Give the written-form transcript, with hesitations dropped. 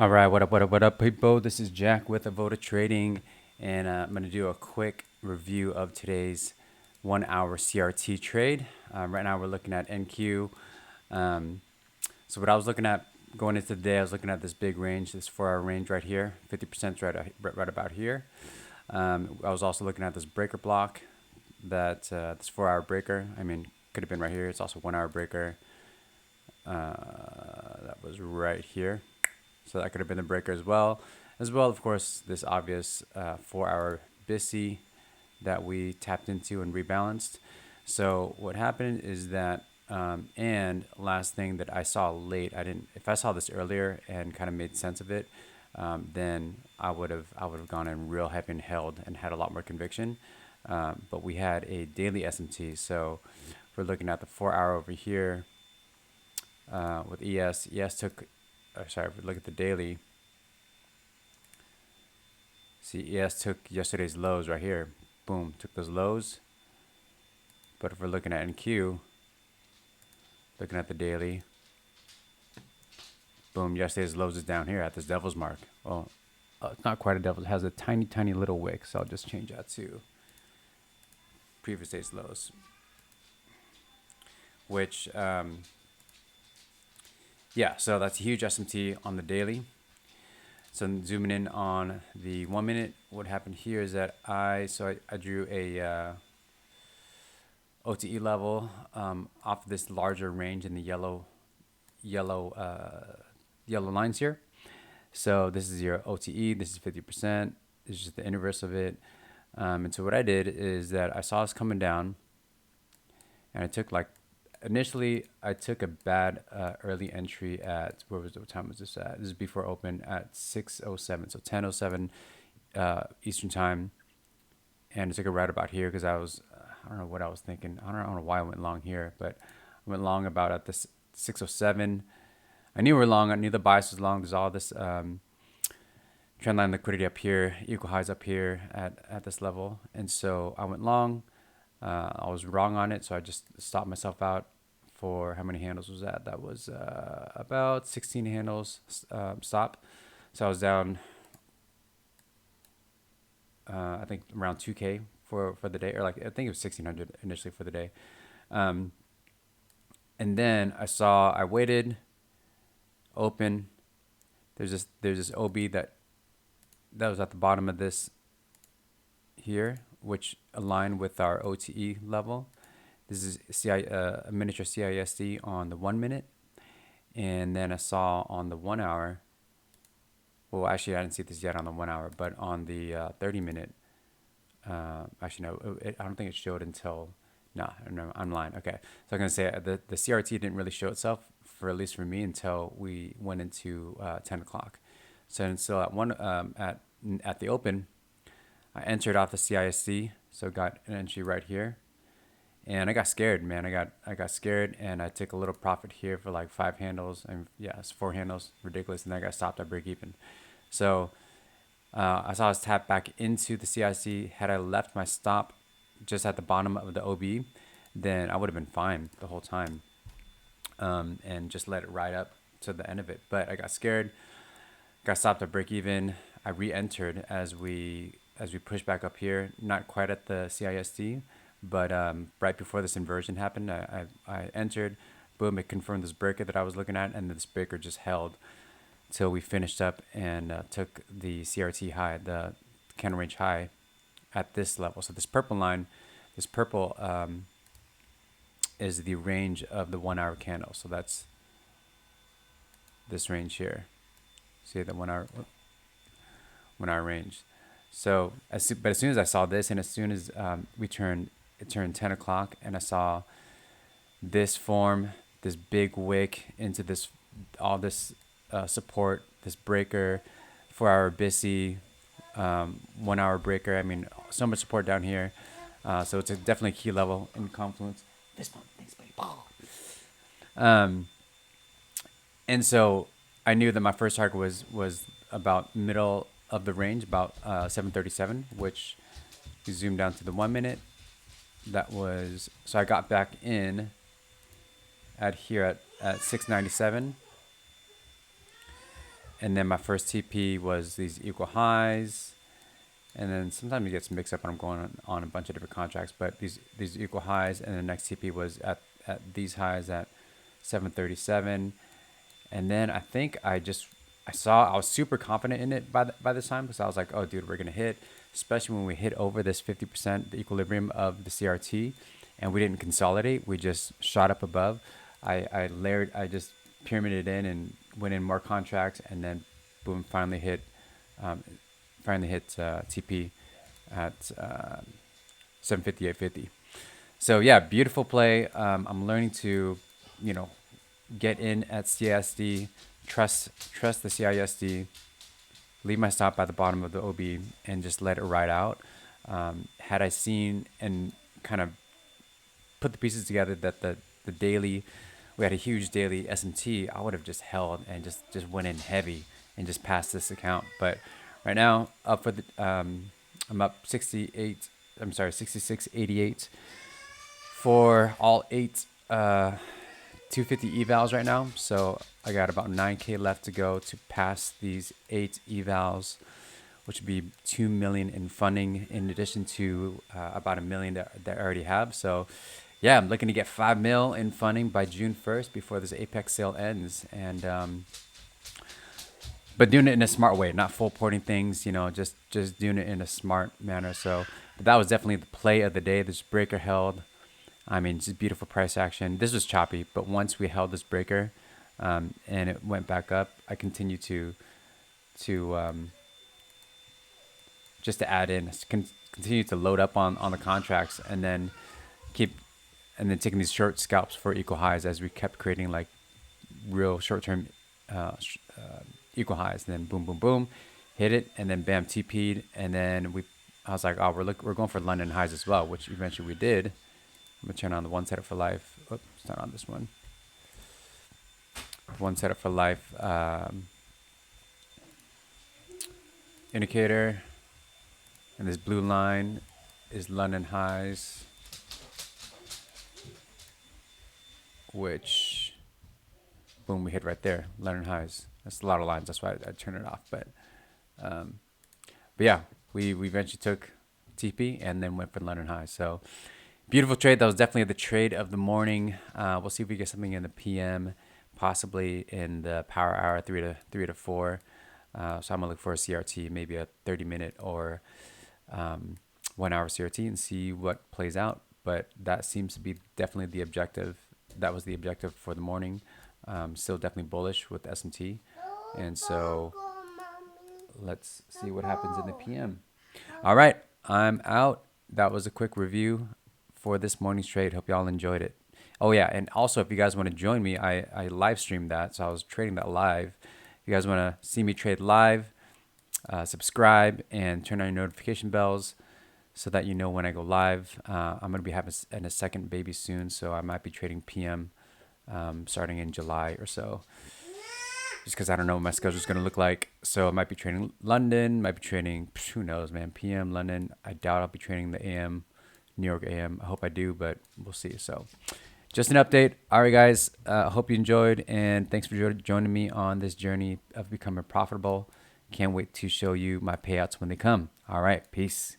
All right, what up, people? This is Jack with Avoda Trading, and I'm going to do a quick review of today's 1 hour CRT trade. Right now, we're looking at NQ. Um, so, what I was looking at going into the day, I was looking at this big range, this 4 hour range right here, 50% right about here. I was also looking at this breaker block, this 4 hour breaker. I mean, could have been right here. It's also 1 hour breaker. That was right here. So that could have been the breaker as well. As well, of course, this obvious 4 hour BISI that we tapped into and rebalanced. So what happened is that, and last thing that I saw late, if I saw this earlier and kind of made sense of it, then I would have gone in real heavy and held and had a lot more conviction. But we had a daily SMT, so if we're looking at the 4 hour over here with ES. ES took, sorry, if we look at the daily, see ES took yesterday's lows right here. Boom, took those lows. But if we're looking at NQ, looking at the daily, boom, yesterday's lows is down here at this devil's mark. Well, it's not quite a devil. It has a tiny, tiny little wick. So I'll just change that to previous day's lows, which, yeah, so that's a huge SMT on the daily. So zooming in on the 1 minute, what happened here is that I drew a OTE level off of this larger range in the yellow lines here. So this is your OTE. This is 50%. This is just the inverse of it. And so what I did is that I saw this coming down, and I took initially I took a bad early entry at what time was this at? This is before open at 6:07, so 10:07 Eastern time, and I took a right about here because I don't know what I was thinking. I don't know why I went long here, but I went long about at this 6:07. I knew we were long. I knew the bias was long. There's all this trendline liquidity up here, equal highs up here at this level, and so I went long. I was wrong on it, so I just stopped myself out for how many handles was that? That was about 16 handles stop. So I was down, I think around 2K for the day, or I think it was 1600 initially for the day. And then I waited, open. There's this OB that was at the bottom of this here, which aligned with our OTE level. This is a miniature CISD on the 1 minute. And then I saw on the 1 hour, well, actually, I didn't see this yet on the 1 hour, but on the 30 minute, actually, no, I don't think it showed until, no, I'm lying. Okay. So I'm going to say the CRT didn't really show itself, at least for me, until we went into 10 o'clock. So still at the open, I entered off the CISD, so got an entry right here, and I got scared, man. I got scared, and I took a little profit here for like 5 handles, and yeah, it's 4 handles, ridiculous, and then I got stopped at break even. So I saw us tap back into the CIC. Had I left my stop just at the bottom of the OB, then I would have been fine the whole time, and just let it ride up to the end of it. But I got scared, got stopped at break even. I re-entered as we pushed back up here, not quite at the CISD, but right before this inversion happened, I entered. Boom! It confirmed this breaker that I was looking at, and this breaker just held till we finished up and took the CRT high, the candle range high, at this level. So this purple line, this purple is the range of the 1 hour candle. So that's this range here. See the 1 hour range. So but as soon as I saw this, and as soon as it turned 10 o'clock, and I saw this form, this big wick into all this support, this breaker, 4 hour BISI, 1 hour breaker. I mean, so much support down here. So it's definitely a key level in confluence. This one, thanks, buddy. And so I knew that my first target was about middle of the range, about 737, which you zoom down to the 1 minute. That was, so I got back in at here at 697. And then my first TP was these equal highs. And then sometimes it gets mixed up when I'm going on a bunch of different contracts, but these equal highs, and the next TP was at these highs at 737. And then I think I was super confident in it by this time, because I was like, oh dude, we're gonna hit, especially when we hit over this 50% the equilibrium of the CRT, and we didn't consolidate, we just shot up above. I just pyramided in and went in more contracts, and then boom, um, finally hit TP at 758.50. So yeah, beautiful play. I'm learning to, you know, get in at CISD, trust the CISD, leave my stop at the bottom of the OB, and just let it ride out. Had I seen and kind of put the pieces together that the daily, we had a huge daily SMT, I would have just held and just went in heavy and just passed this account. But right now, up for the I'm up 66.88 for all 250 evals right now. So I got about 9K left to go to pass these 8 evals, which would be 2 million in funding, in addition to about 1 million that I already have. So yeah, I'm looking to get 5 mil in funding by June 1st before this Apex sale ends. And but doing it in a smart way, not full porting things, just doing it in a smart manner. So but that was definitely the play of the day. This breaker held. I mean, just beautiful price action. This was choppy, but once we held this breaker and it went back up, I continued to just to add in, continue to load up on the contracts, and then taking these short scalps for equal highs as we kept creating like real short-term equal highs. And then boom, boom, boom, hit it, and then bam, TP'd, and then I was like, oh, we're going for London highs as well, which eventually we did. I'm gonna turn on the one setup for life. Oops, it's not on this one. One setup for life indicator, and this blue line is London highs, which boom, we hit right there, London highs. That's a lot of lines. That's why I turned it off. But yeah, we eventually took TP and then went for London highs. So beautiful trade. That was definitely the trade of the morning. We'll see if we get something in the PM, possibly in the power hour, 3 to 4. So I'm gonna look for a CRT, maybe a 30-minute or 1 hour CRT, and see what plays out. But that seems to be definitely the objective. That was the objective for the morning. Still definitely bullish with SMT. And so let's see what happens in the PM. All right, I'm out. That was a quick review for this morning's trade. Hope y'all enjoyed it. Oh yeah, and also if you guys want to join me, I live streamed that, so I was trading that live. If you guys want to see me trade live, subscribe and turn on your notification bells so that you know when I go live. I'm going to be having a second baby soon, so I might be trading PM starting in July or so, just because I don't know what my schedule is going to look like. So I might be trading London, might be trading, who knows, man, PM, London. I doubt I'll be trading the AM, New York AM. I hope I do, but we'll see. So just an update. All right, guys, I hope you enjoyed, and thanks for joining me on this journey of becoming profitable. Can't wait to show you my payouts when they come. All right, peace.